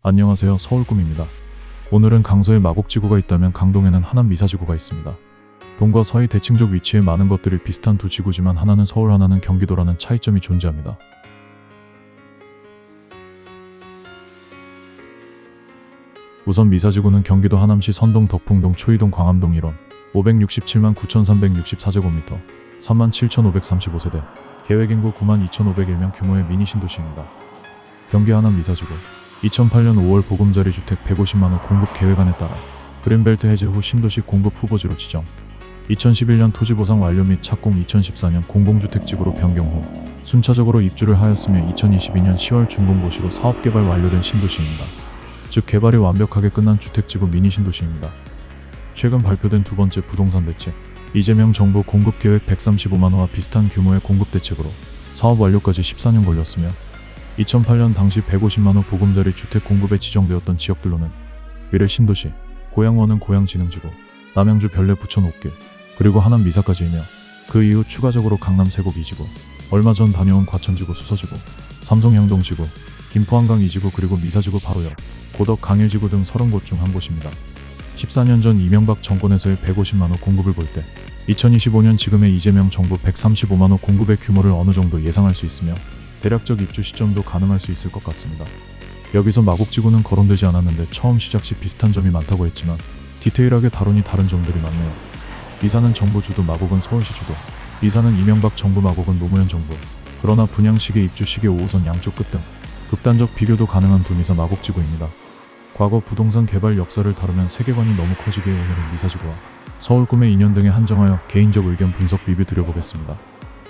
안녕하세요. 서울꿈입니다. 오늘은 강서에 마곡지구가 있다면 강동에는 하남 미사지구가 있습니다. 동과 서의 대칭적 위치에 많은 것들이 비슷한 두 지구지만 하나는 서울 하나는 경기도라는 차이점이 존재합니다. 우선 미사지구는 경기도 하남시 선동, 덕풍동, 초이동, 광암동 일원 567만 9,364제곱미터 37,535세대 계획인구 92,501명 규모의 미니 신도시입니다. 경기 하남 미사지구 2008년 5월 보금자리 주택 150만호 공급 계획안에 따라 그린벨트 해제 후 신도시 공급 후보지로 지정 2011년 토지보상 완료 및 착공 2014년 공공주택지구로 변경 후 순차적으로 입주를 하였으며 2022년 10월 준공고시로 사업개발 완료된 신도시입니다. 즉 개발이 완벽하게 끝난 주택지구 미니 신도시입니다. 최근 발표된 두 번째 부동산 대책 이재명 정부 공급계획 135만호와 비슷한 규모의 공급 대책으로 사업 완료까지 14년 걸렸으며 2008년 당시 150만호 보금자리 주택 공급에 지정되었던 지역들로는 위례 신도시, 고양원은 고양진흥지구, 남양주 별내 부천 옥길, 그리고 하남 미사까지이며 그 이후 추가적으로 강남 세곡 2지구, 얼마 전 다녀온 과천지구 수서지구, 삼성 향동지구, 김포 한강 2지구 그리고 미사지구 바로 옆, 고덕 강일지구 등 30곳 중 한 곳입니다. 14년 전 이명박 정권에서의 150만호 공급을 볼 때 2025년 지금의 이재명 정부 135만호 공급의 규모를 어느 정도 예상할 수 있으며 대략적 입주 시점도 가늠할 수 있을 것 같습니다. 여기서 마곡지구는 거론되지 않았는데 처음 시작 시 비슷한 점이 많다고 했지만 디테일하게 다루니 다른 점들이 많네요. 미사는 정부 주도, 마곡은 서울시 주도. 미사는 이명박 정부, 마곡은 노무현 정부. 그러나 분양 시기, 입주 시기, 5호선 양쪽 끝 등 극단적 비교도 가능한 두 미사 마곡지구입니다. 과거 부동산 개발 역사를 다루면 세계관이 너무 커지기에 오늘은 미사지구와 서울꿈의 인연 등에 한정하여 개인적 의견 분석 리뷰 드려보겠습니다.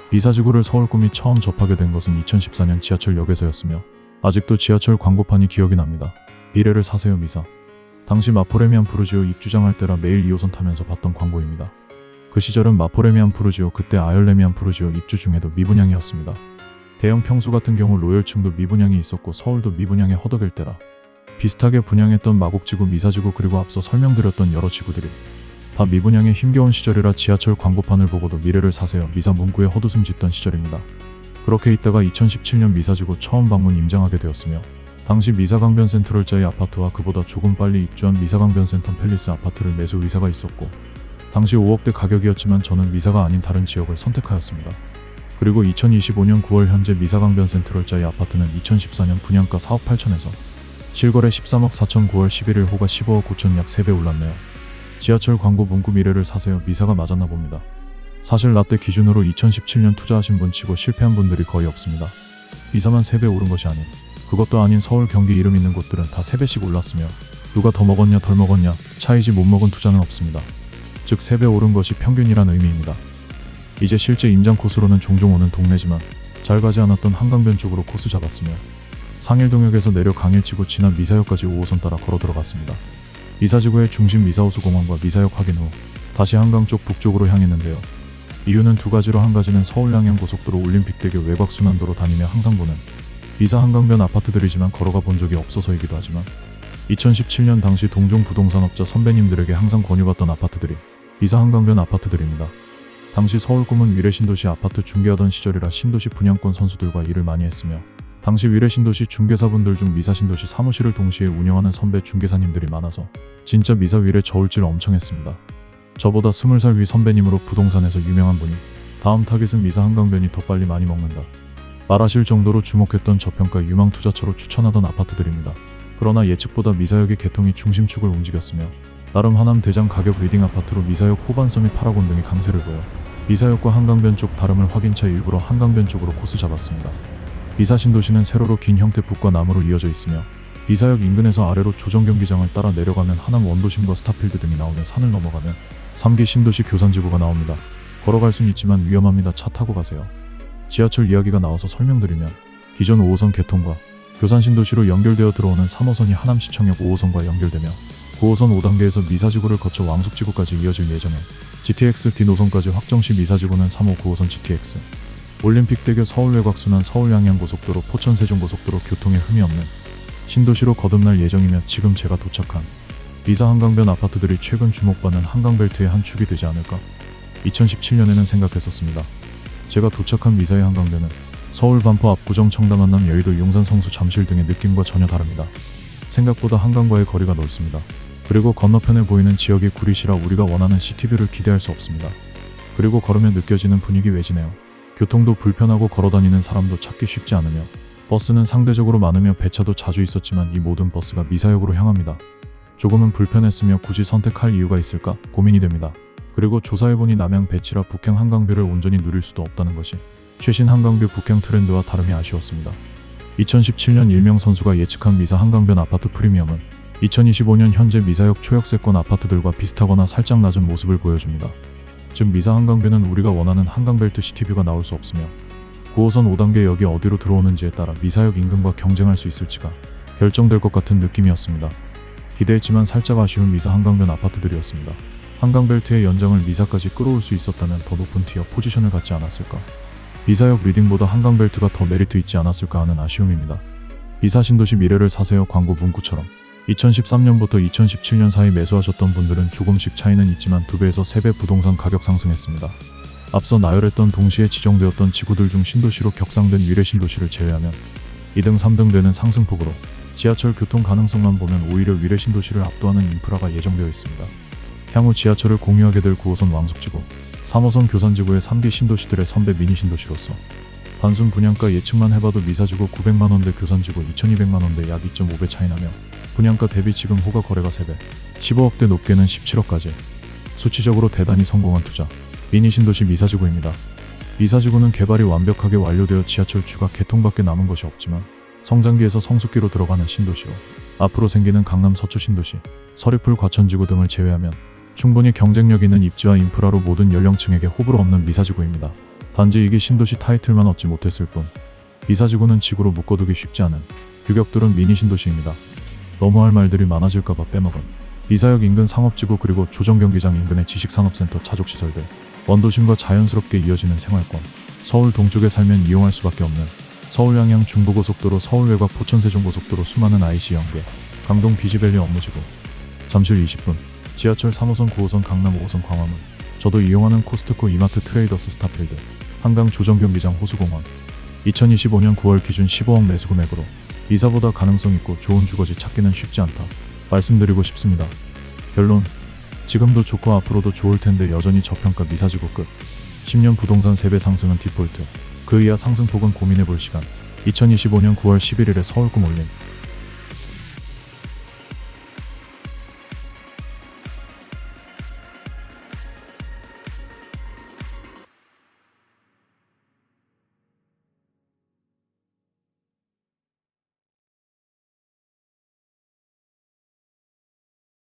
미사지구를 서울꿈이 처음 접하게 된 것은 2014년 지하철역에서였으며 아직도 지하철 광고판이 기억이 납니다. 미래를 사세요 미사. 당시 마포레미안 푸르지오 입주장할 때라 매일 2호선 타면서 봤던 광고입니다. 그 시절은 마포레미안 푸르지오, 그때 아열레미안 푸르지오 입주 중에도 미분양이었습니다. 대형 평수 같은 경우 로열층도 미분양이 있었고 서울도 미분양에 허덕일 때라 비슷하게 분양했던 마곡지구, 미사지구 그리고 앞서 설명드렸던 여러 지구들이 다 미분양에 힘겨운 시절이라 지하철 광고판을 보고도 미래를 사세요 미사 문구에 헛웃음 짓던 시절입니다. 그렇게 있다가 2017년 미사지구 처음 방문 임장하게 되었으며 당시 미사강변 센트럴자의 아파트와 그보다 조금 빨리 입주한 미사강변 센텀 팰리스 아파트를 매수 의사가 있었고 당시 5억대 가격이었지만 저는 미사가 아닌 다른 지역을 선택하였습니다. 그리고 2025년 9월 현재 미사강변 센트럴자의 아파트는 2014년 분양가 4억 8천에서 실거래 13억 4천 9월 11일 호가 15억 9천 약 3배 올랐네요. 지하철 광고 문구 미래를 사세요 미사가 맞았나 봅니다. 사실 나 때 기준으로 2017년 투자하신 분 치고 실패한 분들이 거의 없습니다. 미사만 3배 오른 것이 아닌 그것도 아닌 서울 경기 이름 있는 곳들은 다 3배씩 올랐으며 누가 더 먹었냐 덜 먹었냐 차이지 못 먹은 투자는 없습니다. 즉 3배 오른 것이 평균이란 의미입니다. 이제 실제 임장 코스로는 종종 오는 동네지만 잘 가지 않았던 한강변 쪽으로 코스 잡았으며 상일동역에서 내려 강일지구 지나 미사역까지 5호선 따라 걸어 들어갔습니다. 미사지구의 중심 미사호수공원과 미사역 확인 후 다시 한강 쪽 북쪽으로 향했는데요. 이유는 두 가지로, 한 가지는 서울 양양 고속도로 올림픽대교 외곽순환도로 다니며 항상 보는 미사 한강변 아파트들이지만 걸어가 본 적이 없어서이기도 하지만 2017년 당시 동종 부동산업자 선배님들에게 항상 권유받던 아파트들이 미사 한강변 아파트들입니다. 당시 서울꿈은 위례 신도시 아파트 중개하던 시절이라 신도시 분양권 선수들과 일을 많이 했으며 당시 위례 신도시 중개사분들 중 미사 신도시 사무실을 동시에 운영하는 선배 중개사님들이 많아서 진짜 미사 위례 저울질 엄청 했습니다. 저보다 20살 위 선배님으로 부동산에서 유명한 분이 다음 타깃은 미사 한강변이 더 빨리 많이 먹는다 말하실 정도로 주목했던 저평가 유망 투자처로 추천하던 아파트들입니다. 그러나 예측보다 미사역의 개통이 중심축을 움직였으며 나름 하남 대장 가격 리딩 아파트로 미사역 호반섬 및 파라곤 등이 강세를 보여 미사역과 한강변 쪽 다름을 확인차 일부러 한강변 쪽으로 코스 잡았습니다. 미사 신도시는 세로로 긴 형태 북과 남으로 이어져 있으며 미사역 인근에서 아래로 조정경기장을 따라 내려가면 하남 원도심과 스타필드 등이 나오는 산을 넘어가면 3기 신도시 교산지구가 나옵니다. 걸어갈 순 있지만 위험합니다. 차 타고 가세요. 지하철 이야기가 나와서 설명드리면 기존 5호선 개통과 교산 신도시로 연결되어 들어오는 3호선이 하남시청역 5호선과 연결되며 9호선 5단계에서 미사지구를 거쳐 왕숙지구까지 이어질 예정에 GTX D 노선까지 확정 시 미사지구는 3호 9호선 GTX 올림픽대교 서울외곽순환 서울양양고속도로 포천세종고속도로 교통에 흠이 없는 신도시로 거듭날 예정이며 지금 제가 도착한 미사 한강변 아파트들이 최근 주목받는 한강벨트의 한 축이 되지 않을까 2017년에는 생각했었습니다. 제가 도착한 미사의 한강변은 서울 반포 압구정 청담 한남 여의도 용산 성수 잠실 등의 느낌과 전혀 다릅니다. 생각보다 한강과의 거리가 넓습니다. 그리고 건너편에 보이는 지역이 구리시라 우리가 원하는 시티뷰를 기대할 수 없습니다. 그리고 걸으면 느껴지는 분위기 외지네요. 교통도 불편하고 걸어다니는 사람도 찾기 쉽지 않으며 버스는 상대적으로 많으며 배차도 자주 있었지만 이 모든 버스가 미사역으로 향합니다. 조금은 불편했으며 굳이 선택할 이유가 있을까 고민이 됩니다. 그리고 조사해보니 남양 배치라 북향 한강뷰를 온전히 누릴 수도 없다는 것이 최신 한강뷰 북향 트렌드와 다름이 아쉬웠습니다. 2017년 일명 선수가 예측한 미사 한강변 아파트 프리미엄은 2025년 현재 미사역 초역세권 아파트들과 비슷하거나 살짝 낮은 모습을 보여줍니다. 즉 미사 한강뷰는 우리가 원하는 한강벨트 시티뷰가 나올 수 없으며 9호선 5단계 역이 어디로 들어오는지에 따라 미사역 인근과 경쟁할 수 있을지가 결정될 것 같은 느낌이었습니다. 기대했지만 살짝 아쉬운 미사 한강변 아파트들이었습니다. 한강벨트의 연장을 미사까지 끌어올 수 있었다면 더 높은 티어 포지션을 갖지 않았을까? 미사역 리딩보다 한강벨트가 더 메리트 있지 않았을까 하는 아쉬움입니다. 미사 신도시 미래를 사세요 광고 문구처럼 2013년부터 2017년 사이 매수하셨던 분들은 조금씩 차이는 있지만 2배에서 3배 부동산 가격 상승했습니다. 앞서 나열했던 동시에 지정되었던 지구들 중 신도시로 격상된 위례 신도시를 제외하면 2등 3등 되는 상승폭으로 지하철 교통 가능성만 보면 오히려 위례 신도시를 압도하는 인프라가 예정되어 있습니다. 향후 지하철을 공유하게 될 9호선 왕숙지구, 3호선 교산지구의 3기 신도시들의 선배 미니 신도시로서 단순 분양가 예측만 해봐도 미사지구 900만원대 교산지구 2200만원대 약 2.5배 차이나며 분양가 대비 지금 호가 거래가 3배, 15억대 높게는 17억까지 수치적으로 대단히 성공한 투자 미니 신도시 미사지구입니다. 미사지구는 개발이 완벽하게 완료되어 지하철 추가 개통밖에 남은 것이 없지만 성장기에서 성숙기로 들어가는 신도시로 앞으로 생기는 강남 서초 신도시, 서리풀 과천지구 등을 제외하면 충분히 경쟁력 있는 입지와 인프라로 모든 연령층에게 호불호 없는 미사지구입니다. 단지 이게 신도시 타이틀만 얻지 못했을 뿐 미사지구는 지구로 묶어두기 쉽지 않은 규격들은 미니 신도시입니다. 너무 할 말들이 많아질까봐 빼먹은 미사역 인근 상업지구 그리고 조정경기장 인근의 지식산업센터 차족시설들, 원도심과 자연스럽게 이어지는 생활권, 서울 동쪽에 살면 이용할 수밖에 없는 서울 양양 중부고속도로 서울 외곽 포천세종고속도로 수많은 IC 연계, 강동 비지밸리 업무지구, 잠실 20분, 지하철 3호선 9호선 강남 5호선 광화문, 저도 이용하는 코스트코 이마트 트레이더스 스타필드, 한강 조정경기장 호수공원, 2025년 9월 기준 15억 매수 금액으로 이사보다 가능성 있고 좋은 주거지 찾기는 쉽지 않다 말씀드리고 싶습니다. 결론, 지금도 좋고 앞으로도 좋을 텐데 여전히 저평가 미사지구 끝. 10년 부동산 3배 상승은 디폴트. 그 이하 상승폭은 고민해볼 시간. 2025년 9월 11일에 서울꿈 올림.